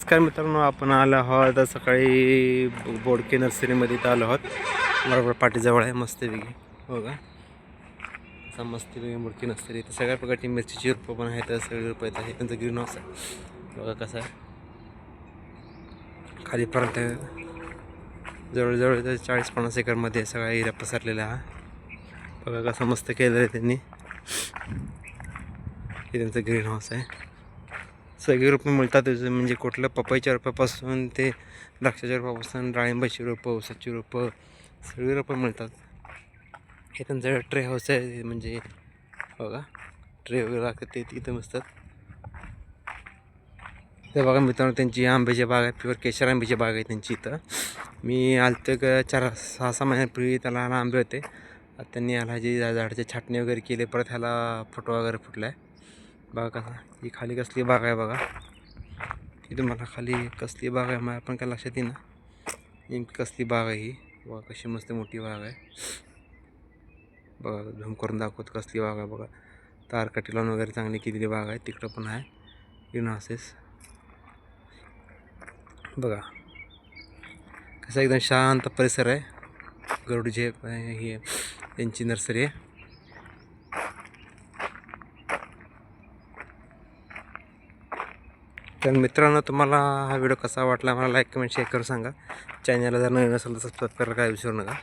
नमस्कार मित्रांनो, आपण आलो आहोत सकाळी बोडके नर्सरीमध्ये इथं आलो आहोत. बरोबर पाठीजवळ आहे मस्तपैकी. हो का, असा मस्तपैकी बोडके नर्सरी. तर सगळ्या प्रकारची मिरचीची रोपं पण आहेत, सगळे रोपं आहेत. त्यांचं ग्रीन हाऊस आहे बघा कसं आहे. खालीपर्यंत जवळजवळ 40-50 एकरमध्ये सगळा एरिया पसरलेला हा. बघा कसं मस्त केलेलं आहे त्यांनी. हे त्यांचं ग्रीन हाऊस आहे. सगळे रोपं मिळतात, म्हणजे कुठलं पपईच्या रोपापासून ते द्राक्षाच्या रोपापासून डाळिंबाची रोपं, ऊसाची रोपं, सगळी रोपं मिळतात. हे त्यांचं ट्रे हाऊस आहे, म्हणजे बघा ट्रे वगैरे लागतात ते तिथं असतात. ते बघा मित्रांनो, त्यांची आंब्याची बाग आहे, प्युअर केशर आंब्याची बाग आहे त्यांची इथं. मी आलतो एक 4-6 महिन्यापूर्वी. त्याला आंबे होते. त्यांनी ह्याला जी झाडाची छाटणी वगैरे केली, परत ह्याला फुटवा वगैरे फुटला आहे. बघा कसा ही खाली कसली बाग आहे बघा. ती तुम्हाला खाली कसली बाग आहे मला पण काय लक्षात येईना नेमकी कसली बाग आहे ही. बघा कशी मस्त मोठी बाग आहे. बघा झूम करून दाखवत कसली बाग आहे बघा. तारकटी लावून वगैरे चांगली केलेली बाग आहे. तिकडं पण आहे ग्रीन हाऊसेस. बघा कसं एकदम शांत परिसर आहे. गरुडचे ही त्यांची नर्सरी आहे. तर मित्रांनो, तुम्हाला हा व्हिडिओ कसा वाटला मला लाईक कमेंट शेअर करून सांगा. चॅनलला जर नवीन असेल तर सबस्क्राईब करायला काय विसरू नका.